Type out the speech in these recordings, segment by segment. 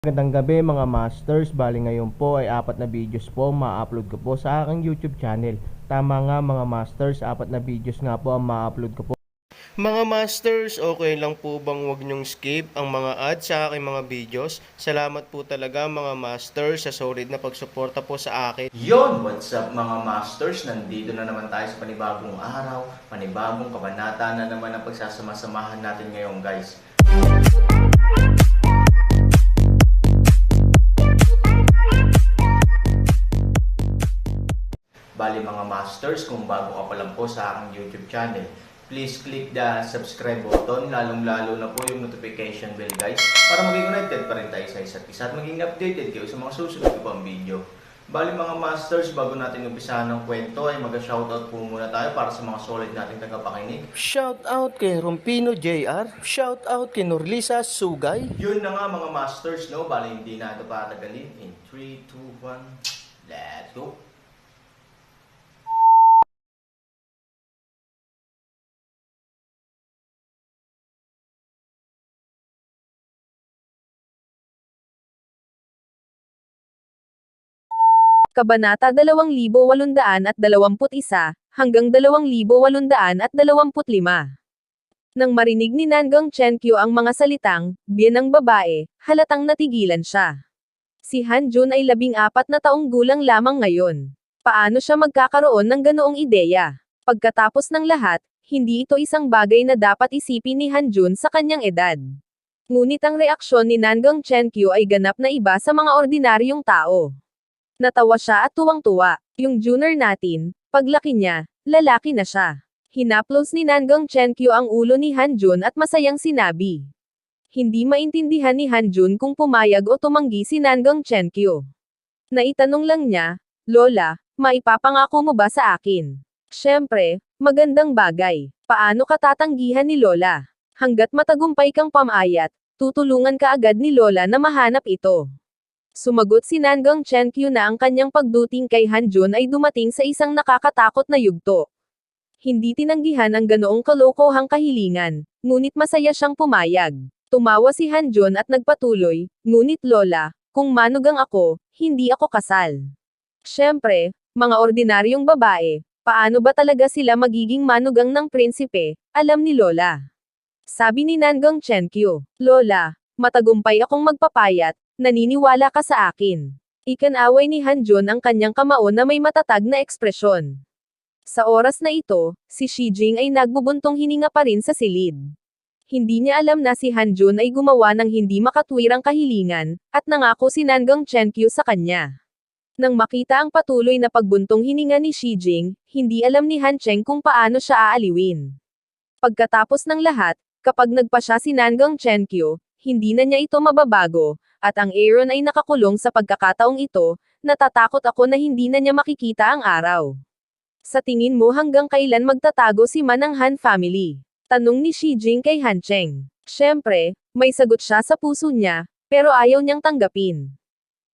Magandang gabi mga masters, bali ngayon po ay 4 na videos po ma-upload ko po sa aking YouTube channel. Tama nga mga masters, 4 na videos nga po ang ma-upload ko po. Mga masters, okay lang po bang wag nyong skip ang mga ads sa aking mga videos? Salamat po talaga mga masters sa solid na pagsuporta po sa akin. Yon, what's up mga masters? Nandito na naman tayo sa panibagong araw, panibagong kabanata na naman ang pagsasama-samahan natin ngayon guys. Bali mga masters, kung bago ka pa lang po sa aking YouTube channel, please click the subscribe button, lalong-lalo na po yung notification bell guys, para maging connected pa rin tayo sa isa't isa at maging updated kayo sa mga susunod ko pang video. Bali mga masters, bago natin umpisahan ng kwento ay mag-shoutout po muna tayo para sa mga solid nating tagapakinig. Shoutout kay Rompino JR, shoutout kay Norlisa Sugay. Yun na nga mga masters, no? Bali hindi na ito patagalin. In 3, 2, 1, let's go! Kabanata 2821 hanggang 2825. Nang marinig ni Nangang Chenkyu ang mga salitang, biyen ng babae, halatang natigilan siya. Si Hanjun ay 14 na taong gulang lamang ngayon. Paano siya magkakaroon ng ganoong ideya? Pagkatapos ng lahat, hindi ito isang bagay na dapat isipin ni Hanjun sa kanyang edad. Ngunit ang reaksyon ni Nangang Chenkyu ay ganap na iba sa mga ordinaryong tao. Natawa siya at tuwang-tuwa. Yung junior natin, paglaki niya, lalaki na siya. Hinaplos ni Nangang Chenkyu ang ulo ni Hanjun at masayang sinabi. Hindi maintindihan ni Hanjun kung pumayag o tumanggi si Nangang Chenkyu. Naitanong lang niya, Lola, maipapangako mo ba sa akin? Siyempre, magandang bagay. Paano ka tatanggihan ni Lola? Hanggat matagumpay kang pamayat, tutulungan ka agad ni Lola na mahanap ito. Sumagot si Nangang Chenkyu na ang kanyang pagduting kay Hanjun ay dumating sa isang nakakatakot na yugto. Hindi tinanggihan ang ganoong kalokohang kahilingan, ngunit masaya siyang pumayag. Tumawa si Hanjun at nagpatuloy, ngunit Lola, kung manugang ako, hindi ako kasal. Siyempre, mga ordinaryong babae, paano ba talaga sila magiging manugang ng prinsipe, alam ni Lola. Sabi ni Nangang Chenkyu, Lola, matagumpay akong magpapayat, naniniwala ka sa akin. Ikanaway ni Hanjun ang kanyang kamao na may matatag na ekspresyon. Sa oras na ito, si Shijing ay nagbubuntong hininga pa rin sa silid. Hindi niya alam na si Hanjun ay gumawa ng hindi makatwirang kahilingan, at nangako si Nangang Chenkyu sa kanya. Nang makita ang patuloy na pagbuntong hininga ni Shijing, hindi alam ni Hancheng kung paano siya aaliwin. Pagkatapos ng lahat, kapag nagpasya si Nangang Chenkyu, hindi na niya ito mababago, at ang Aaron ay nakakulong sa pagkakataong ito, natatakot ako na hindi na niya makikita ang araw. Sa tingin mo hanggang kailan magtatago si Manang Han family? Tanong ni Shijing kay Hancheng. Siyempre, may sagot siya sa puso niya, pero ayaw niyang tanggapin.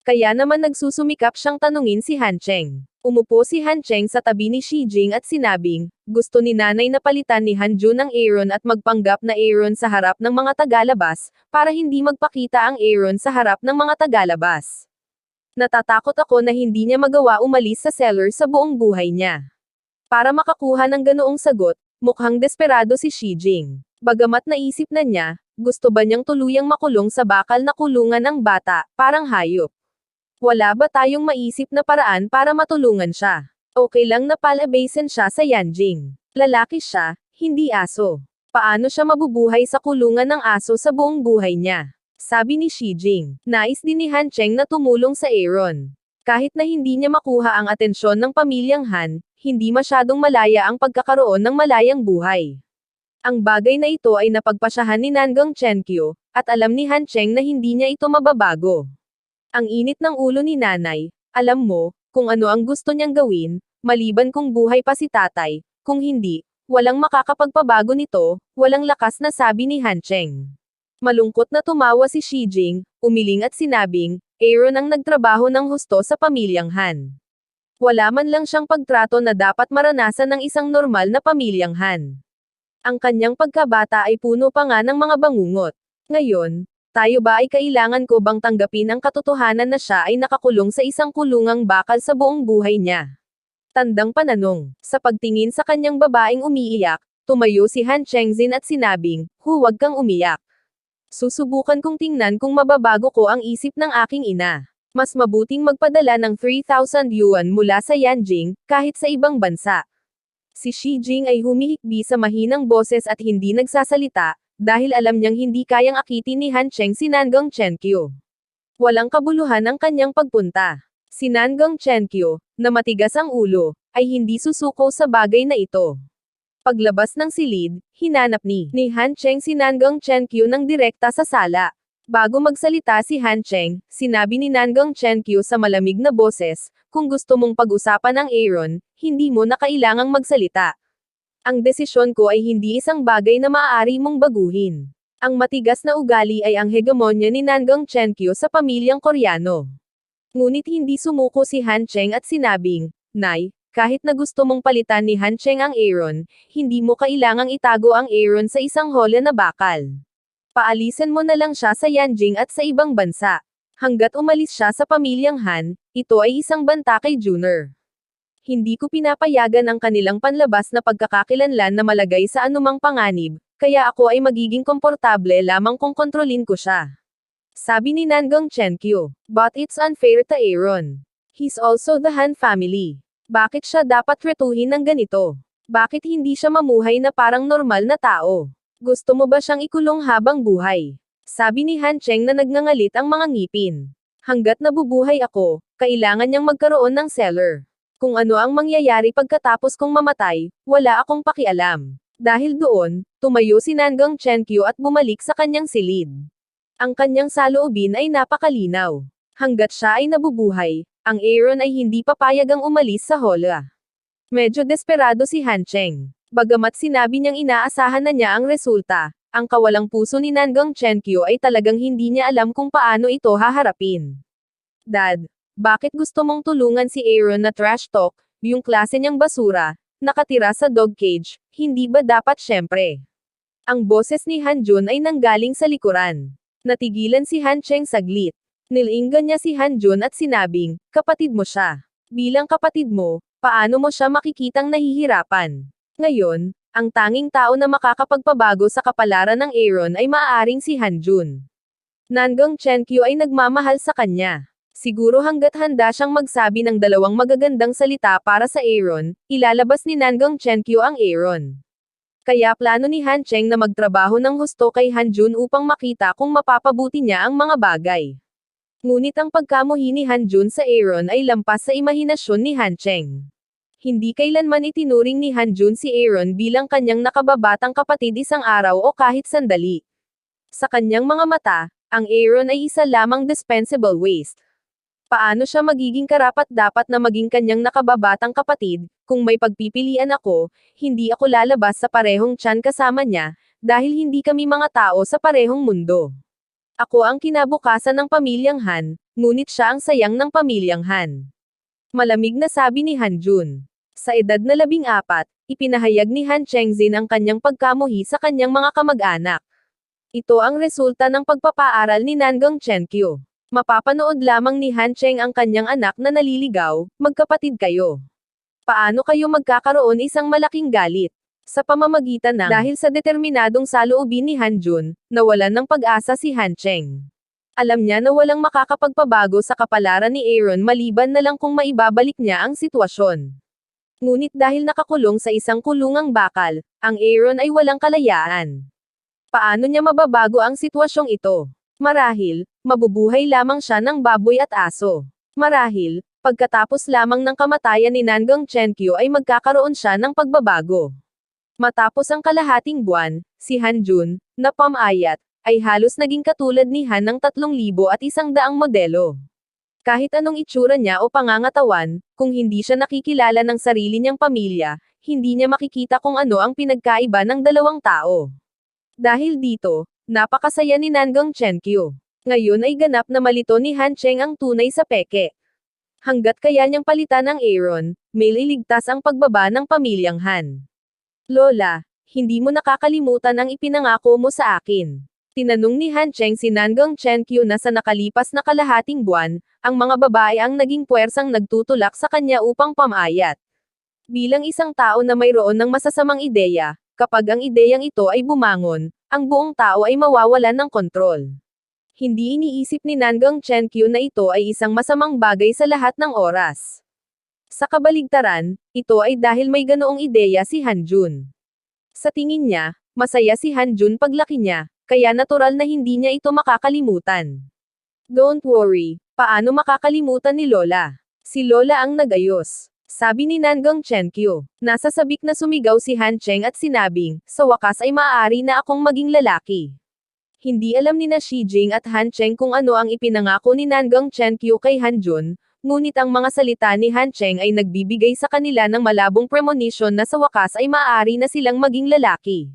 Kaya naman nagsusumikap siyang tanungin si Hancheng. Umupo si Hancheng sa tabi ni Shijing at sinabing, gusto ni nanay na palitan ni Hanjun ang Aaron at magpanggap na Aaron sa harap ng mga tagalabas, para hindi magpakita ang Aaron sa harap ng mga tagalabas. Natatakot ako na hindi niya magawa umalis sa cellar sa buong buhay niya. Para makakuha ng ganoong sagot, mukhang desperado si Shijing. Bagamat naisip na niya, gusto ba niyang tuluyang makulong sa bakal na kulungan ng bata, parang hayop. Wala ba tayong maisip na paraan para matulungan siya? Okay lang na palabasin siya sa Yanjing. Lalaki siya, hindi aso. Paano siya mabubuhay sa kulungan ng aso sa buong buhay niya? Sabi ni Shijing. Nais din ni Hancheng na tumulong sa Aaron. Kahit na hindi niya makuha ang atensyon ng pamilyang Han, hindi masyadong malaya ang pagkakaroon ng malayang buhay. Ang bagay na ito ay napagpasyahan ni Nangang Chenkyu, at alam ni Hancheng na hindi niya ito mababago. Ang init ng ulo ni nanay, alam mo, kung ano ang gusto niyang gawin, maliban kung buhay pa si tatay, kung hindi, walang makakapagpabago nito, walang lakas na sabi ni Hancheng. Malungkot na tumawa si Shijing, umiling at sinabing, Aaron ang nagtrabaho ng husto sa pamilyang Han. Wala man lang siyang pagtrato na dapat maranasan ng isang normal na pamilyang Han. Ang kanyang pagkabata ay puno pa nga ng mga bangungot. Ngayon, Tayo ba ay kailangan ko bang tanggapin ang katotohanan na siya ay nakakulong sa isang kulungang bakal sa buong buhay niya? Tandang pananong. Sa pagtingin sa kanyang babaeng umiiyak, tumayo si Han Chengzin at sinabing, huwag kang umiyak. Susubukan kong tingnan kung mababago ko ang isip ng aking ina. Mas mabuting magpadala ng 3,000 yuan mula sa Yanjing, kahit sa ibang bansa. Si Xi Jing ay humihikbi sa mahinang boses at hindi nagsasalita, dahil alam niyang hindi kayang akitin ni Han Cheng si Nangong Chenkyu. Walang kabuluhan ang kanyang pagpunta. Si Nangong Chenkyu, na matigas ang ulo, ay hindi susuko sa bagay na ito. Paglabas ng silid, hinanap ni Han Cheng si Nangong Chenkyu ng direkta sa sala. Bago magsalita si Han Cheng, sinabi ni Nangong Chenkyu sa malamig na boses, kung gusto mong pag-usapan ang Aaron, hindi mo na kailangang magsalita. Ang desisyon ko ay hindi isang bagay na maaari mong baguhin. Ang matigas na ugali ay ang hegemonya ni Nangong Chenkyu sa pamilyang Koreano. Ngunit hindi sumuko si Han Cheng at sinabing, Nay, kahit na gusto mong palitan ni Han Cheng ang Aaron, hindi mo kailangang itago ang Aaron sa isang hola na bakal. Paalisin mo na lang siya sa Yanjing at sa ibang bansa. Hanggat umalis siya sa pamilyang Han, ito ay isang banta kay Junior. Hindi ko pinapayagan ang kanilang panlabas na pagkakakilanlan na malagay sa anumang panganib, kaya ako ay magiging komportable lamang kung kontrolin ko siya. Sabi ni Nangong Chenkyu. But it's unfair to Aaron. He's also the Han family. Bakit siya dapat retuhin ng ganito? Bakit hindi siya mamuhay na parang normal na tao? Gusto mo ba siyang ikulong habang buhay? Sabi ni Han Cheng na nagngangalit ang mga ngipin. Hanggat nabubuhay ako, kailangan niyang magkaroon ng seller. Kung ano ang mangyayari pagkatapos kong mamatay, wala akong pakialam. Dahil doon, tumayo si Nangong Chenkyu at bumalik sa kanyang silid. Ang kanyang saloobin ay napakalinaw. Hanggat siya ay nabubuhay, ang Aaron ay hindi papayagang umalis sa hola. Medyo desperado si Han Cheng. Bagamat sinabi niyang inaasahan na niya ang resulta, ang kawalang puso ni Nangong Chenkyu ay talagang hindi niya alam kung paano ito haharapin. Dad, bakit gusto mong tulungan si Aaron na trash talk, yung klase niyang basura, nakatira sa dog cage, hindi ba dapat syempre? Ang boses ni Han Jun ay nanggaling sa likuran. Natigilan si Han Cheng saglit. Nilinggan niya si Han Jun at sinabing, kapatid mo siya. Bilang kapatid mo, paano mo siya makikitang nahihirapan? Ngayon, ang tanging tao na makakapagpabago sa kapalaran ng Aaron ay maaaring si Han Jun. Nangong Chenkyu ay nagmamahal sa kanya. Siguro hanggat handa siyang magsabi ng dalawang magagandang salita para sa Aaron, ilalabas ni Nangong Chenkyu ang Aaron. Kaya plano ni Han Cheng na magtrabaho ng husto kay Han Jun upang makita kung mapapabuti niya ang mga bagay. Ngunit ang pagkamuhi ni Han Jun sa Aaron ay lampas sa imahinasyon ni Han Cheng. Hindi kailanman itinuring ni Han Jun si Aaron bilang kanyang nakababatang kapatid isang araw o kahit sandali. Sa kanyang mga mata, ang Aaron ay isa lamang dispensable waste. Paano siya magiging karapat-dapat na maging kanyang nakababatang kapatid, kung may pagpipilian ako, hindi ako lalabas sa parehong tiyan kasama niya, dahil hindi kami mga tao sa parehong mundo. Ako ang kinabukasan ng pamilyang Han, ngunit siya ang sayang ng pamilyang Han. Malamig na sabi ni Han Jun. Sa edad na 14, ipinahayag ni Han Chengzin ang kanyang pagkamuhi sa kanyang mga kamag-anak. Ito ang resulta ng pagpapaaral ni Nangong Chenkyu. Mapapanood lamang ni Han Cheng ang kanyang anak na naliligaw, magkapatid kayo. Paano kayo magkakaroon isang malaking galit? Sa pamamagitan ng dahil sa determinadong saloobin ni Han Jun, nawalan ng pag-asa si Han Cheng. Alam niya na walang makakapagpabago sa kapalaran ni Aaron maliban na lang kung maibabalik niya ang sitwasyon. Ngunit dahil nakakulong sa isang kulungang bakal, ang Aaron ay walang kalayaan. Paano niya mababago ang sitwasyong ito? Marahil, mabubuhay lamang siya ng baboy at aso. Marahil, pagkatapos lamang ng kamatayan ni Nangong Chenkyu ay magkakaroon siya ng pagbabago. Matapos ang kalahating buwan, si Han Jun, na pamayat, ay halos naging katulad ni Han ng 3,100 modelo. Kahit anong itsura niya o pangangatawan, kung hindi siya nakikilala ng sarili niyang pamilya, hindi niya makikita kung ano ang pinagkaiba ng dalawang tao. Dahil dito, napakasaya ni Nangong Chenkyu. Ngayon ay ganap na malito ni Han Cheng ang tunay sa peke. Hanggat kaya niyang palitan ang Aaron, may liligtas ang pagbaba ng pamilyang Han. Lola, hindi mo nakakalimutan ang ipinangako mo sa akin. Tinanong ni Han Cheng si Nangang Chenkyu na sa nakalipas na kalahating buwan, ang mga babae ang naging puwersang nagtutulak sa kanya upang pamayat. Bilang isang tao na mayroon ng masasamang ideya, kapag ang ideyang ito ay bumangon, ang buong tao ay mawawalan ng kontrol. Hindi iniisip ni Nangang Chenkyu na ito ay isang masamang bagay sa lahat ng oras. Sa kabaligtaran, ito ay dahil may ganoong ideya si Hanjun. Sa tingin niya, masaya si Hanjun paglaki niya, kaya natural na hindi niya ito makakalimutan. Don't worry, paano makakalimutan ni Lola? Si Lola ang nagayos. Sabi ni Nangang Chenkyu. Nasa sabik na sumigaw si Han Cheng at sinabing, sa wakas ay maaari na akong maging lalaki. Hindi alam ni na Shi Jing at Han Cheng kung ano ang ipinangako ni Nangang Chenkyu kay Hanjun, ngunit ang mga salita ni Han Cheng ay nagbibigay sa kanila ng malabong premonition na sa wakas ay maaari na silang maging lalaki.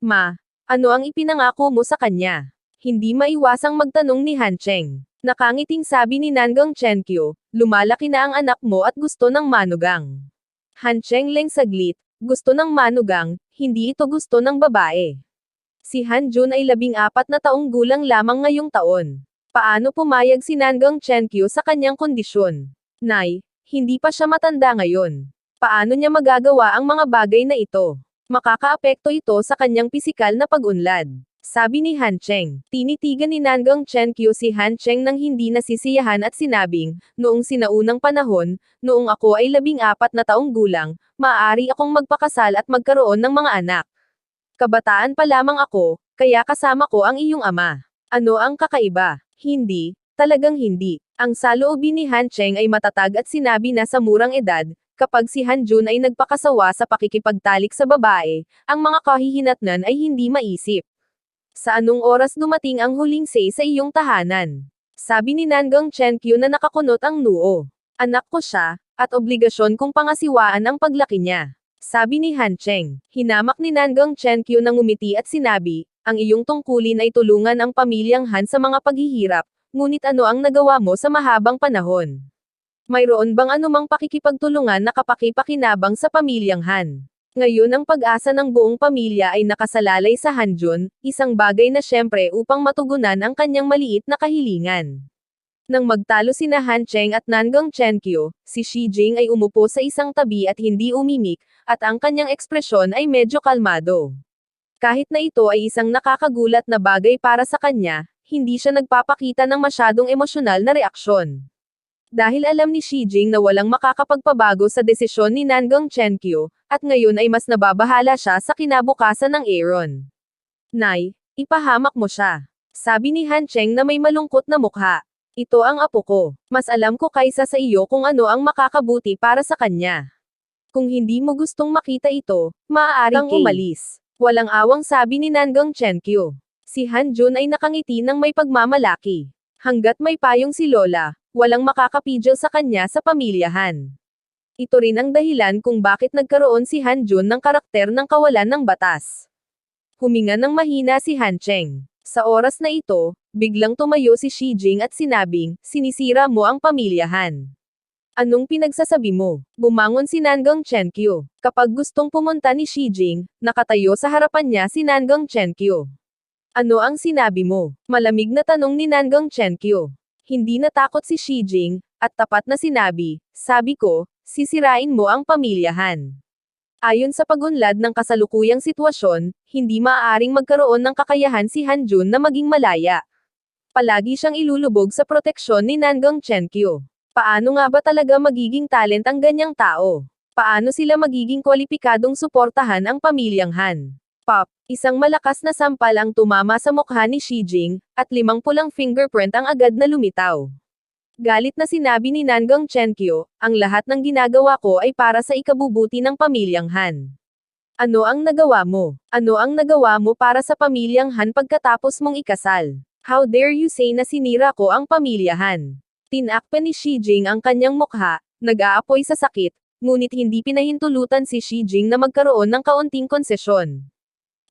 Ma, ano ang ipinangako mo sa kanya? Hindi maiwasang magtanong ni Han Cheng. Nakangiting sabi ni Nangang Chenkyu, lumalaki na ang anak mo at gusto ng manugang. Han Cheng leng saglit, gusto ng manugang, hindi ito gusto ng babae. Si Hanjun ay 14 na taong gulang lamang ngayong taon. Paano pumayag si Nangang Chenkyu sa kanyang kondisyon? Nay, hindi pa siya matanda ngayon. Paano niya magagawa ang mga bagay na ito? Makakaapekto ito sa kanyang pisikal na pag-unlad. Sabi ni Han Cheng. Tinitigan ni Nangang Chenkyu si Han Cheng nang hindi nasisiyahan at sinabing, noong sinaunang panahon, noong ako ay 14 na taong gulang, maaari akong magpakasal at magkaroon ng mga anak. Kabataan pa lamang ako, kaya kasama ko ang iyong ama. Ano ang kakaiba? Hindi, talagang hindi. Ang saloobin ni Han Cheng ay matatag at sinabi na sa murang edad, kapag si Hanjun ay nagpakasawa sa pakikipagtalik sa babae, ang mga kahihinatnan ay hindi maisip. Sa anong oras dumating ang huling say sa iyong tahanan? Sabi ni Nangang Chenkyu na nakakunot ang noo. Anak ko siya, at obligasyon kong pangasiwaan ang paglaki niya. Sabi ni Han Cheng. Hinamak ni Nangang Chenkyu na ngumiti at sinabi, ang iyong tungkulin ay tulungan ang pamilyang Han sa mga paghihirap, ngunit ano ang nagawa mo sa mahabang panahon? Mayroon bang anumang pakikipagtulungan na kapakipakinabang sa pamilyang Han? Ngayon ang pag-asa ng buong pamilya ay nakasalalay sa Hanjun, isang bagay na syempre upang matugunan ang kanyang maliit na kahilingan. Nang magtalo sina Han Cheng at Nangang Chenkyu, si Shi Jing ay umupo sa isang tabi at hindi umimik, at ang kanyang ekspresyon ay medyo kalmado. Kahit na ito ay isang nakakagulat na bagay para sa kanya, hindi siya nagpapakita ng masyadong emosyonal na reaksyon. Dahil alam ni Shi Jing na walang makakapagpabago sa desisyon ni Nangang Chenkyu, at ngayon ay mas nababahala siya sa kinabukasan ng Aaron. Nay, ipahamak mo siya. Sabi ni Han Cheng na may malungkot na mukha. Ito ang apo ko. Mas alam ko kaysa sa iyo kung ano ang makakabuti para sa kanya. Kung hindi mo gustong makita ito, maaari kang umalis. Walang awang sabi ni Nangang Chenkyu. Si Hanjun ay nakangiti ng may pagmamalaki. Hanggat may payong si Lola, walang makakapigil sa kanya sa pamilyahan. Ito rin ang dahilan kung bakit nagkaroon si Hanjun ng karakter ng kawalan ng batas. Huminga ng mahina si Han Cheng. Sa oras na ito, biglang tumayo si Shi Jing at sinabing, sinisira mo ang pamilyahan. Anong pinagsasabi mo? Bumangon si Nangang Chenkyu. Kapag gustong pumunta ni Shi Jing, nakatayo sa harapan niya si Nangang Chenkyu. Ano ang sinabi mo? Malamig na tanong ni Nangang Chenkyu. Hindi natakot si Shi Jing, at tapat na sinabi, sabi ko, sisirain mo ang pamilyahan. Ayon sa pagunlad ng kasalukuyang sitwasyon, hindi maaaring magkaroon ng kakayahan si Hanjun na maging malaya. Palagi siyang ilulubog sa proteksyon ni Nangang Chenkyu. Paano nga ba talaga magiging talent ang ganyang tao? Paano sila magiging kwalipikadong suportahan ang pamilyang Han? Pop, isang malakas na sampal ang tumama sa mukha ni Shi Jing, at 5 pulang fingerprint ang agad na lumitaw. Galit na sinabi ni Nangang Chenkyu, ang lahat ng ginagawa ko ay para sa ikabubuti ng pamilyang Han. Ano ang nagawa mo? Ano ang nagawa mo para sa pamilyang Han pagkatapos mong ikasal? How dare you say na sinira ko ang pamilya Han? Tinakpan ni Shi Jing ang kanyang mukha, nag-aapoy sa sakit, ngunit hindi pinahintulutan si Shi Jing na magkaroon ng kaunting konsesyon.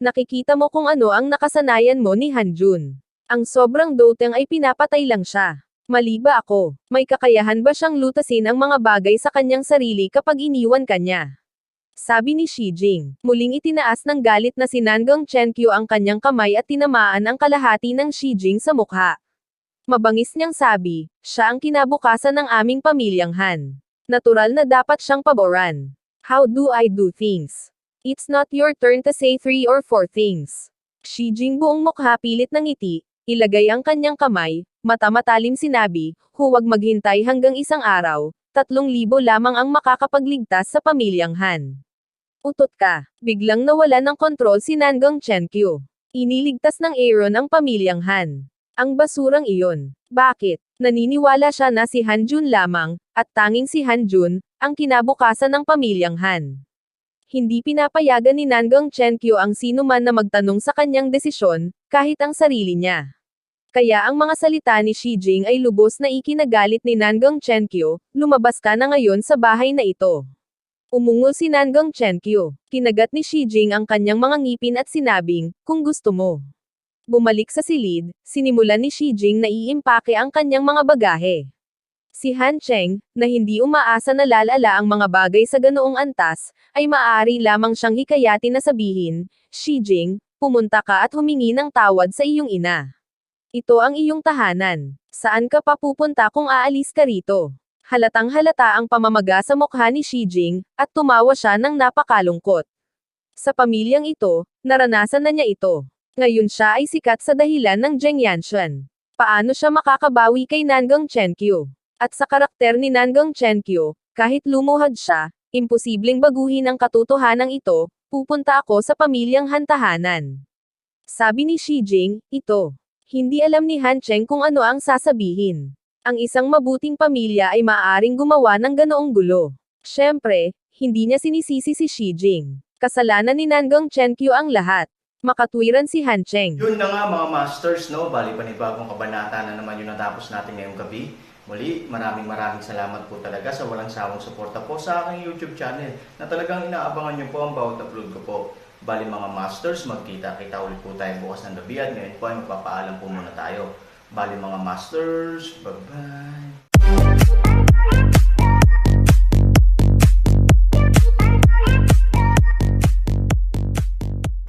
Nakikita mo kung ano ang nakasanayan mo ni Hanjun. Ang sobrang doteng ay pinapatay lang siya. Mali ba ako? May kakayahan ba siyang lutasin ang mga bagay sa kanyang sarili kapag iniwan kanya? Sabi ni Shi Jing. Muling itinaas ng galit na si Nangong Chenkyu ang kanyang kamay at tinamaan ang kalahati ng Shi Jing sa mukha. Mabangis niyang sabi, siya ang kinabukasan ng aming pamilyang Han. Natural na dapat siyang paboran. How do I do things? It's not your turn to say 3 or 4 things. Shi Jing buong mukha pilit ng ngiti, ilagay ang kanyang kamay, mata-matalim sinabi, huwag maghintay hanggang isang araw, 3,000 lamang ang makakapagligtas sa pamilyang Han. Utot ka, biglang nawala ng kontrol si Nangong Chenkyu. Iniligtas ng Aaron ang pamilyang Han. Ang basurang iyon. Bakit? Naniniwala siya na si Hanjun lamang, at tanging si Hanjun, ang kinabukasan ng pamilyang Han. Hindi pinapayagan ni Nangong Chenkyu ang sino man na magtanong sa kanyang desisyon, kahit ang sarili niya. Kaya ang mga salita ni Shi Jing ay lubos na ikinagalit ni Nangong Chenkyu, lumabas ka na ngayon sa bahay na ito. Umungol si Nangong Chenkyu. Kinagat ni Shi Jing ang kanyang mga ngipin at sinabing, kung gusto mo. Bumalik sa silid, sinimulan ni Shi Jing na iimpake ang kanyang mga bagahe. Si Han Cheng, na hindi umaasa na lalala ang mga bagay sa ganoong antas, ay maaari lamang siyang hikayatin na sabihin, Shi Jing, pumunta ka at humingi ng tawad sa iyong ina. Ito ang iyong tahanan. Saan ka pa pupunta kung aalis ka rito? Halatang halata ang pamamaga sa mukha ni Shi Jing, at tumawa siya ng napakalungkot. Sa pamilyang ito, naranasan na niya ito. Ngayon siya ay sikat sa dahilan ng Zheng Yanshan. Paano siya makakabawi kay Nangong Chenkyu? At sa karakter ni Nangong Chenkyu, kahit lumuhad siya, imposibleng baguhin ang katotohanan ito, pupunta ako sa pamilyang Han tahanan. Sabi ni Shi Jing, ito. Hindi alam ni Han Cheng kung ano ang sasabihin. Ang isang mabuting pamilya ay maaaring gumawa ng ganoong gulo. Siyempre, hindi niya sinisisi si Shi Jing. Kasalanan ni Nangong Chenkyu ang lahat. Makatwiran si Han Cheng. Yun na nga mga masters, no? Bali panibagong kabanata na naman yung natapos natin ngayong gabi. Muli, maraming salamat po talaga sa walang sawang suporta po sa aking YouTube channel na talagang inaabangan nyo po ang bawat upload ko po. Bali mga masters, magkita-kita ulit po tayo bukas ng gabi at ngayon po ay magpapaalam po muna tayo. Bali mga masters, bye-bye!